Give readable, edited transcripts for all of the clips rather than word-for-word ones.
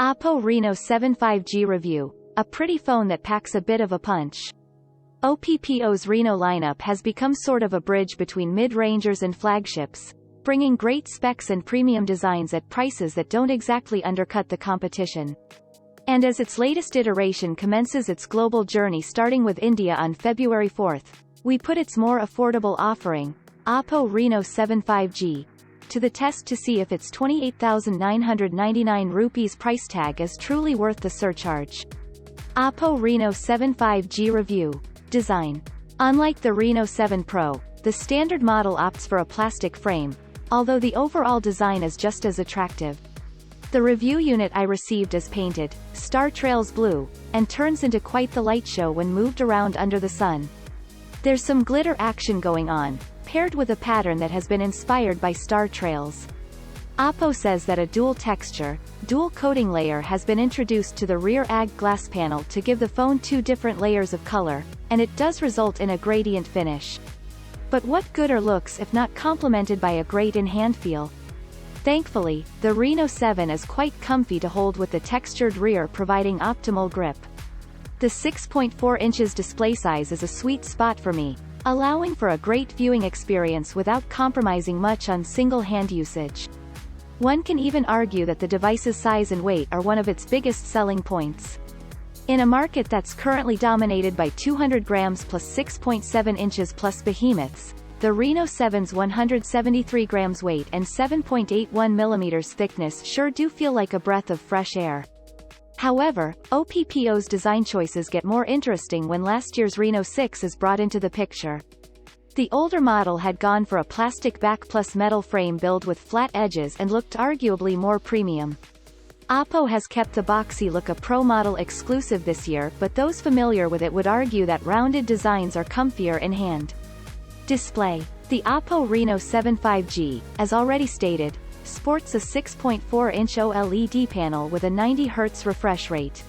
OPPO Reno7 5G review. A pretty phone that packs a bit of a punch. OPPO's Reno lineup has become sort of a bridge between mid-rangers and flagships, bringing great specs and premium designs at prices that don't exactly undercut the competition. And as its latest iteration commences its global journey starting with India on February 4th, we put its more affordable offering, OPPO Reno7 5G, to the test to see if its 28,999 rupees price tag is truly worth the surcharge. OPPO Reno7 5G review. Design. Unlike the Reno 7 Pro, the standard model opts for a plastic frame, although the overall design is just as attractive. The review unit I received is painted, star trails blue, and turns into quite the light show when moved around under the sun. There's some glitter action going on, paired with a pattern that has been inspired by star trails. OPPO says that a dual texture, dual coating layer has been introduced to the rear AG glass panel to give the phone two different layers of color, and it does result in a gradient finish. But what good are looks if not complemented by a great in-hand feel? Thankfully, the Reno 7 is quite comfy to hold with the textured rear providing optimal grip. The 6.4 inches display size is a sweet spot for me, allowing for a great viewing experience without compromising much on single-hand usage. One can even argue that the device's size and weight are one of its biggest selling points. In a market that's currently dominated by 200 grams plus 6.7 inches plus behemoths, the Reno 7's 173 grams weight and 7.81 millimeters thickness sure do feel like a breath of fresh air. However, OPPO's design choices get more interesting when last year's Reno 6 is brought into the picture. The older model had gone for a plastic back plus metal frame build with flat edges and looked arguably more premium. OPPO has kept the boxy look a Pro model exclusive this year, but those familiar with it would argue that rounded designs are comfier in hand. Display. The OPPO Reno7 5G, as already stated, sports a 6.4-inch OLED panel with a 90 Hz refresh rate.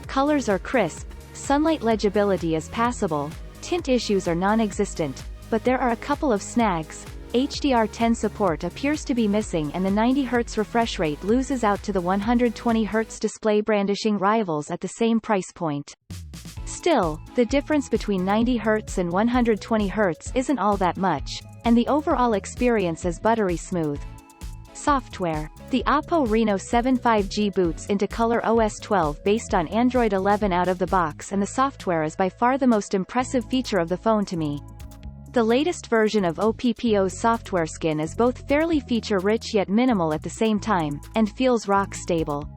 Colors are crisp, sunlight legibility is passable, tint issues are non-existent, but there are a couple of snags. HDR10 support appears to be missing and the 90 Hz refresh rate loses out to the 120 Hz display brandishing rivals at the same price point. Still, the difference between 90 Hz and 120 Hz isn't all that much, and the overall experience is buttery smooth. Software. The OPPO Reno7 5G boots into ColorOS 12 based on Android 11 out of the box, and the software is by far the most impressive feature of the phone to me. The latest version of OPPO's software skin is both fairly feature-rich yet minimal at the same time, and feels rock-stable.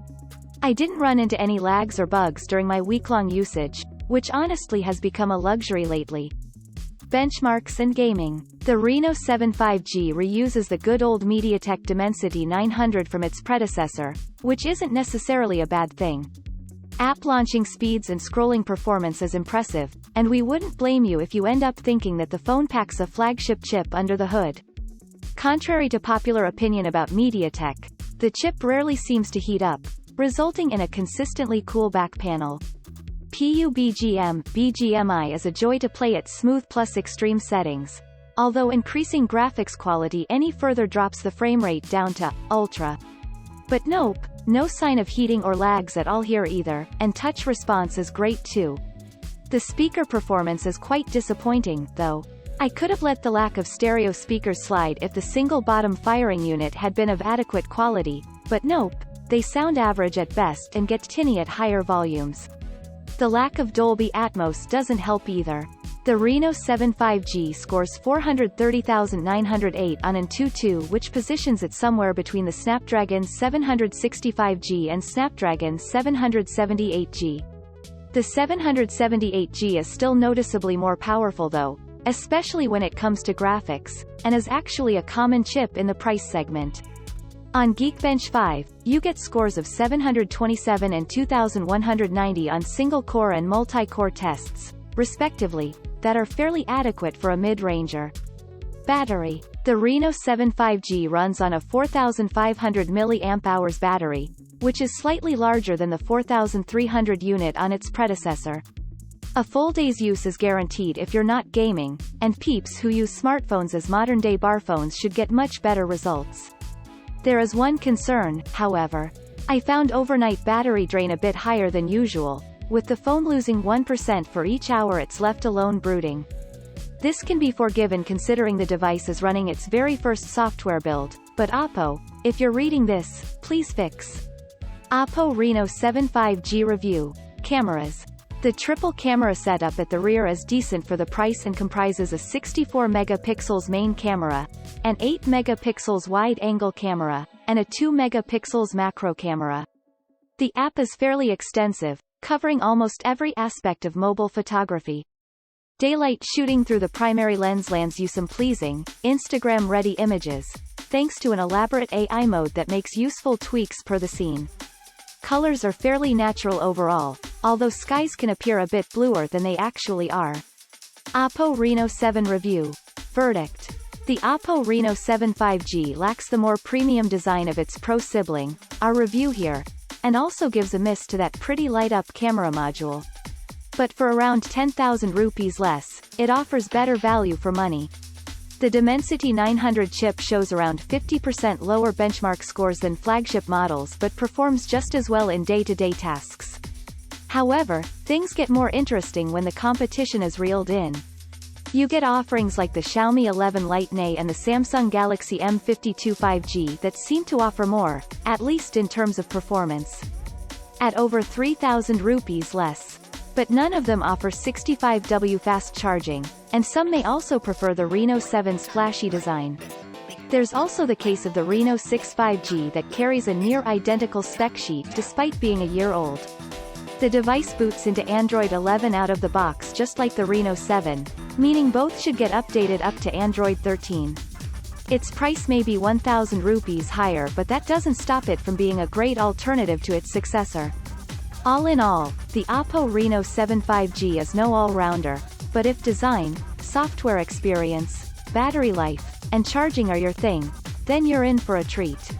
I didn't run into any lags or bugs during my week-long usage, which honestly has become a luxury lately. Benchmarks and gaming. The Reno 7 5G reuses the good old MediaTek Dimensity 900 from its predecessor, which isn't necessarily a bad thing. App launching speeds and scrolling performance is impressive, and we wouldn't blame you if you end up thinking that the phone packs a flagship chip under the hood. Contrary to popular opinion about MediaTek, the chip rarely seems to heat up, resulting in a consistently cool back panel. PUBGM/BGMI is a joy to play at smooth plus extreme settings, although increasing graphics quality any further drops the frame rate down to ultra. But nope, no sign of heating or lags at all here either, and touch response is great too. The speaker performance is quite disappointing, though. I could have let the lack of stereo speakers slide if the single bottom firing unit had been of adequate quality, but nope, they sound average at best and get tinny at higher volumes. The lack of Dolby Atmos doesn't help either. The Reno 7 5G scores 430,908 on AnTuTu, which positions it somewhere between the Snapdragon 765G and Snapdragon 778G. The 778G is still noticeably more powerful though, especially when it comes to graphics, and is actually a common chip in the price segment. On Geekbench 5, you get scores of 727 and 2,190 on single-core and multi-core tests, respectively, that are fairly adequate for a mid-ranger. Battery. The Reno 7 5G runs on a 4,500 mAh battery, which is slightly larger than the 4,300 unit on its predecessor. A full day's use is guaranteed if you're not gaming, and peeps who use smartphones as modern-day bar phones should get much better results. There is one concern, however. I found overnight battery drain a bit higher than usual, with the phone losing 1% for each hour it's left alone brooding. This can be forgiven considering the device is running its very first software build, but Oppo, if you're reading this, please fix. OPPO Reno7 5G review. Cameras. The triple camera setup at the rear is decent for the price and comprises a 64 megapixels main camera, an 8 megapixels wide-angle camera, and a 2 megapixels macro camera. The app is fairly extensive, covering almost every aspect of mobile photography. Daylight shooting through the primary lens lands you some pleasing, Instagram-ready images, thanks to an elaborate AI mode that makes useful tweaks per the scene. Colors are fairly natural overall, although skies can appear a bit bluer than they actually are. OPPO Reno7 review. Verdict. The OPPO Reno7 5G lacks the more premium design of its Pro sibling, our review here, and also gives a miss to that pretty light-up camera module. But for around 10,000 rupees less, it offers better value for money. The Dimensity 900 chip shows around 50% lower benchmark scores than flagship models but performs just as well in day-to-day tasks. However, things get more interesting when the competition is reeled in. You get offerings like the Xiaomi 11 Lite Ney and the Samsung Galaxy M52 5G that seem to offer more, at least in terms of performance. At over 3,000 rupees less. But none of them offer 65W fast charging, and some may also prefer the Reno7's flashy design. There's also the case of the Reno6 5G that carries a near-identical spec sheet despite being a year old. The device boots into Android 11 out of the box just like the Reno7, meaning both should get updated up to Android 13. Its price may be 1,000 rupees higher, but that doesn't stop it from being a great alternative to its successor. All in all, the OPPO Reno7 5G is no all-rounder, but if design, software experience, battery life, and charging are your thing, then you're in for a treat.